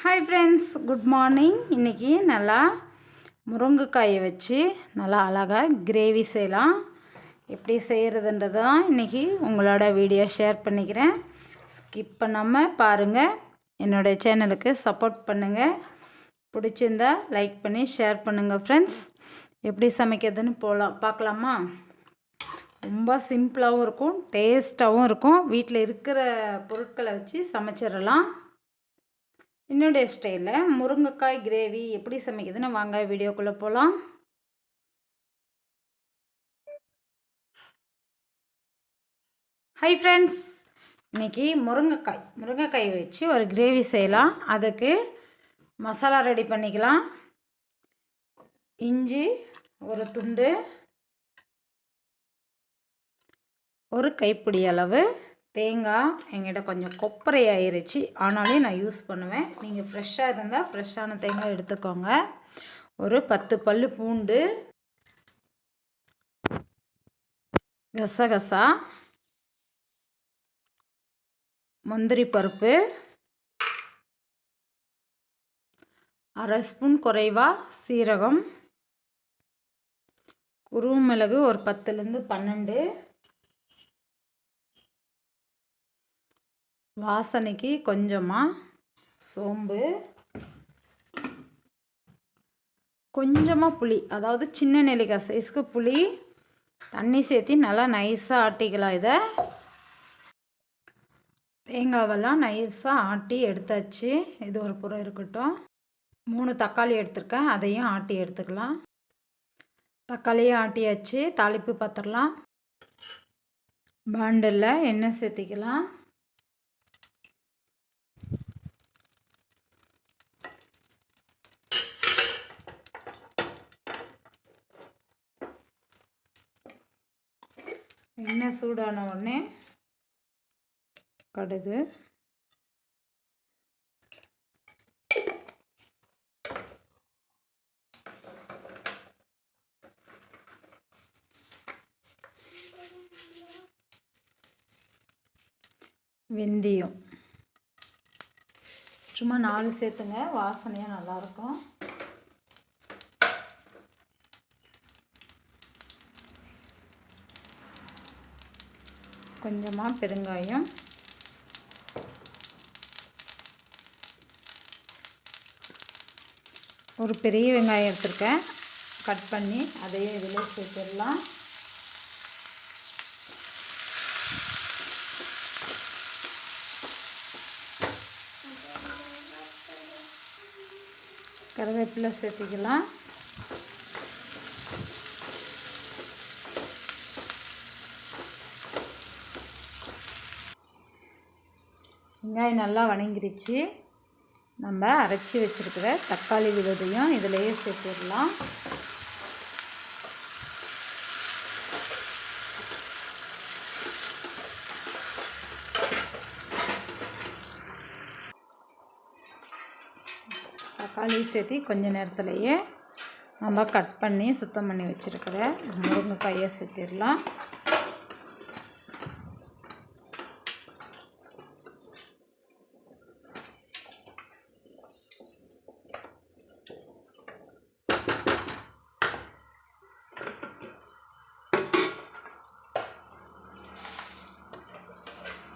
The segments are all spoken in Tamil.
Hi friends, good morning. இன்றைக்கி நல்லா முருங்கைக்காயை வச்சு நல்லா அழகாக கிரேவி செய்யலாம். எப்படி செய்கிறதுன்றது தான் இன்றைக்கி உங்களோட வீடியோ ஷேர் பண்ணிக்கிறேன். ஸ்கிப் பண்ணாமல் பாருங்கள். என்னுடைய சேனலுக்கு சப்போர்ட் பண்ணுங்கள். பிடிச்சிருந்தா லைக் பண்ணி ஷேர் பண்ணுங்கள் ஃப்ரெண்ட்ஸ். எப்படி சமைக்கிறதுன்னு பார்க்கலாமா? ரொம்ப சிம்பிளாகவும் இருக்கும், டேஸ்ட்டாகவும் இருக்கும். வீட்டில் இருக்கிற பொருட்களை வச்சு சமைச்சிடலாம். என்னுடைய ஸ்டைலில் முருங்கைக்காய் கிரேவி எப்படி சமைக்குதுன்னு வாங்க வீடியோக்குள்ளே போகலாம். ஹை ஃப்ரெண்ட்ஸ், இன்றைக்கி முருங்கைக்காய் வச்சு ஒரு கிரேவி செய்யலாம். அதுக்கு மசாலா ரெடி பண்ணிக்கலாம். இஞ்சி ஒரு துண்டு, ஒரு கைப்பிடி அளவு தேங்காய். எங்கிட்ட கொஞ்சம் கொப்பரை ஆயிடுச்சு, ஆனாலும் நான் யூஸ் பண்ணுவேன். நீங்கள் ஃப்ரெஷ்ஷாக இருந்தால் ஃப்ரெஷ்ஷான தேங்காய் எடுத்துக்கோங்க. ஒரு 10 பல் பூண்டு, கசகசா, முந்திரி பருப்பு, 1/2 ஸ்பூன் குறைவாக சீரகம், குருமிளகு ஒரு 10லேருந்து 12, வாசனைக்கு கொஞ்சமாக சோம்பு, கொஞ்சமாக புளி, அதாவது சின்ன நெல்லிக்காய் சைஸ்க்கு புளி தண்ணி சேர்த்து நல்லா நைஸாக ஆட்டிக்கலாம். இதை தேங்காவெல்லாம் நைஸாக ஆட்டி எடுத்தாச்சு. இது ஒரு புறம் இருக்கட்டும். 3 தக்காளி எடுத்துருக்கேன், அதையும் ஆட்டி எடுத்துக்கலாம். தக்காளியும் ஆட்டியாச்சு. தாளிப்பு பார்த்துடலாம். பாண்டில் எண்ணெய் சேர்த்திக்கலாம். எண்ணெய் சூடான உடனே கடுகு, வெந்தயம் சும்மா 4 சேர்த்துங்க, வாசனையாக நல்லாயிருக்கும். கொஞ்சமாக பெருங்காயம், ஒரு பெரிய வெங்காயம் எடுத்துருக்கேன், கட் பண்ணி அதையே இதில் சேர்த்துடலாம். கருவேப்பிலை சேர்த்துக்கலாம். வெங்காயம் நல்லா வணங்கிருச்சு. நம்ம அரைச்சி வச்சுருக்கிற தக்காளி விழுதையும் இதிலேயே சேர்த்துடலாம். தக்காளி சேர்த்து கொஞ்ச நேரத்துலையே நம்ம கட் பண்ணி சுத்தம் பண்ணி வச்சுருக்கிற முருங்கைக்காயை சேர்த்திடலாம்.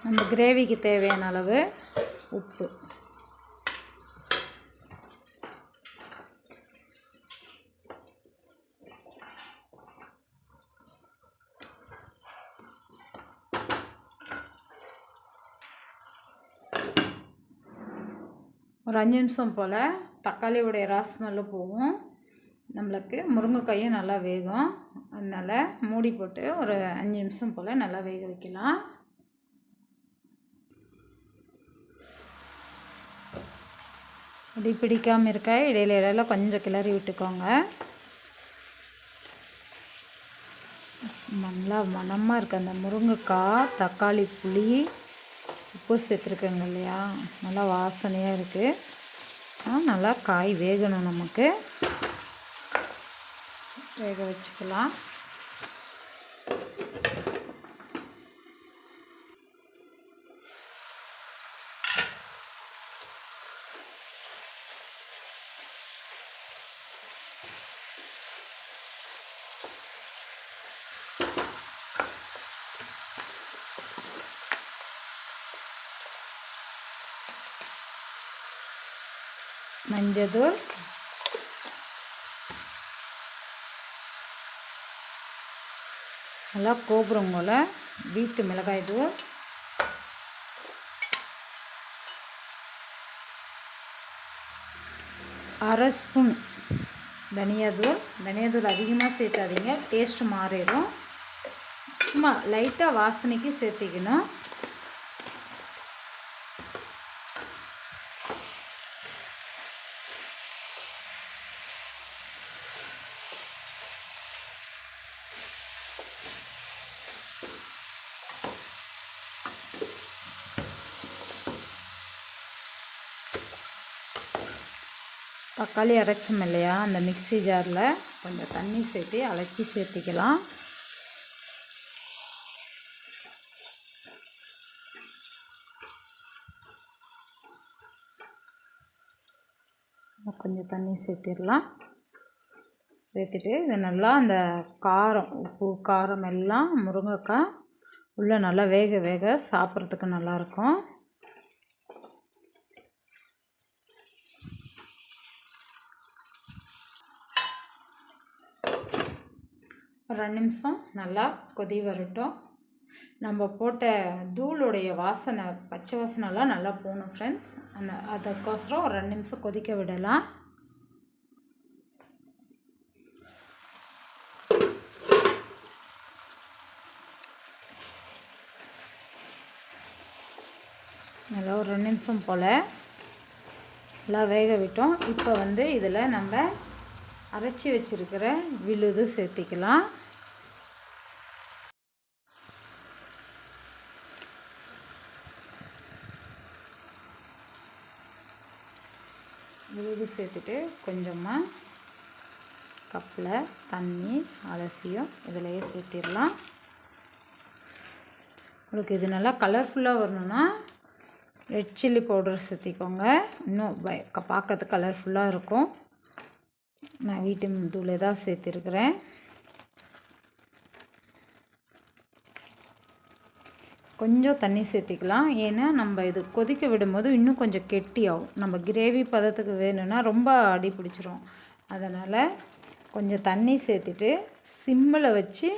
நம்ம கிரேவிக்கு தேவையான அளவு உப்பு, ஒரு 5 நிமிஷம் போல் தக்காளியோடைய ராஸ்மெல்லு போகும். நம்மளுக்கு முருங்கைக்காயும் நல்லா வேகும். அதனால் மூடி போட்டு ஒரு 5 நிமிஷம் போல் நல்லா வேக வைக்கலாம். அப்படி பிடிக்காமல் இருக்க இடையில கொஞ்சம் கிளறி விட்டுக்கோங்க. நல்லா மணமாக இருக்குது அந்த முருங்கைக்காய், தக்காளி, புளி, உப்பு சேர்த்துருக்கேங்க இல்லையா, நல்லா வாசனையாக இருக்குது. நல்லா காய் வேகணும், நமக்கு வேக வச்சுக்கலாம். மஞ்சள், நல்லா கோபுரங்கோல வீட்டு மிளகாய் தூள், அரை ஸ்பூன் தனியாத்தூள் அதிகமாக சேர்த்தாதீங்க, டேஸ்ட்டு மாறிடும். சும்மா லைட்டாக வாசனைக்கு சேர்த்திக்கணும். தக்காளி அரைச்சோம் இல்லையா, அந்த மிக்ஸி ஜாரில் கொஞ்சம் தண்ணி சேர்த்து அரைச்சி சேர்த்திக்கலாம். கொஞ்சம் தண்ணி சேர்த்திடலாம். சேர்த்துட்டு இது நல்லா அந்த காரம், உப்பு காரம் எல்லாம் முருங்கைக்காய் உள்ளே நல்லா வேக வேக சாப்பிட்றதுக்கு நல்லாயிருக்கும். ஒரு 2 நிமிஷம் நல்லா கொதி வரட்டும். நம்ம போட்ட தூளுடைய வாசனை, பச்சை வாசனைலாம் நல்லா போகணும் ஃப்ரெண்ட்ஸ். அதுக்கோசரம் ஒரு 2 நிமிஷம் கொதிக்க விடலாம். நல்லா ஒரு 2 நிமிஷம் போல் நல்லா வேக விட்டோம். இப்போ இதில் நம்ம அரைச்சி வச்சுருக்கிற விழுது சேர்த்திக்கலாம். விழுது சேர்த்துட்டு கொஞ்சமாக கப்பில் தண்ணி அலசியும் இதிலையே சேர்த்திடலாம். உங்களுக்கு இது நல்லா கலர்ஃபுல்லாக வரணுன்னா ரெட் சில்லி பவுடர் சேர்த்திக்கோங்க, இன்னும் பார்க்கறதுக்கு கலர்ஃபுல்லாக இருக்கும். நான் வீட்டு தூளை தான் சேர்த்திருக்கிறேன். கொஞ்சம் தண்ணி சேர்த்திக்கலாம், ஏன்னா நம்ம இது கொதிக்க விடும்போது இன்னும் கொஞ்சம் கெட்டியாகும். நம்ம கிரேவி பதத்துக்கு வேணும்னா ரொம்ப அடி பிடிச்சிரும். அதனால் கொஞ்சம் தண்ணி சேர்த்துட்டு சிம்மில் வச்சு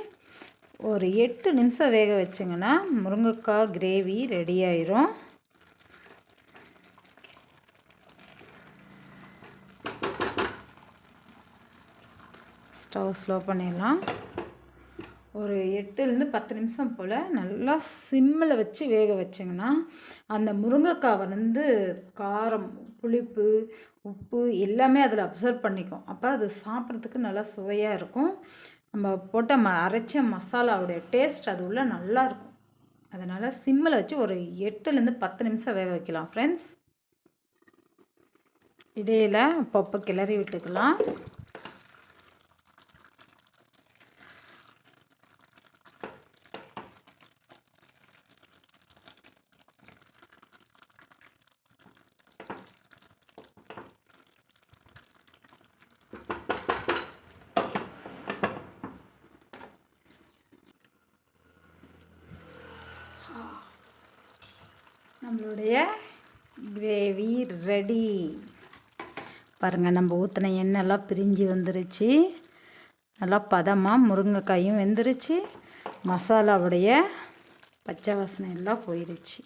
ஒரு 8 நிமிஷம் வேக வச்சிங்கன்னா முருங்கைக்காய் கிரேவி ரெடி ஆயிரும். ஸ்டவ் ஸ்லோ பண்ணிடலாம். ஒரு 8லேருந்து 10 நிமிஷம் போல் நல்லா சிம்மில் வச்சு வேக வச்சிங்கன்னா அந்த முருங்கைக்காய் காரம், புளிப்பு, உப்பு எல்லாமே அதில் அப்சர்வ் பண்ணிக்கும். அப்போ அது சாப்பிட்றதுக்கு நல்லா சுவையாக இருக்கும். நம்ம போட்ட அரைச்ச மசாலாவுடைய டேஸ்ட் அது உள்ள நல்லாயிருக்கும். அதனால் சிம்மில் வச்சு ஒரு 8லேருந்து 10 நிமிஷம் வேக வைக்கலாம் ஃப்ரெண்ட்ஸ். இடையில் அப்பப்போ கிளறி விட்டுக்கலாம். நம்மளுடைய கிரேவி ரெடி. பாருங்கள், நம்ம ஊற்றின எண்ணெய்லாம் பிரிஞ்சு வந்துருச்சு. நல்லா பதமாக முருங்கைக்காயும் வெந்துருச்சு. மசாலாவுடைய பச்சை வாசனை எல்லாம் போயிடுச்சு.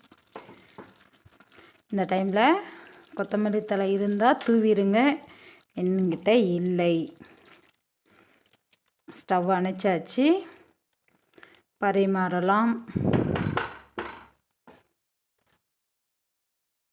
இந்த டைமில் கொத்தமல்லி தழை இருந்தால் தூவிடுங்க, என்கிட்ட இல்லை. ஸ்டவ் அணைச்சாச்சு, பரிமாறலாம்.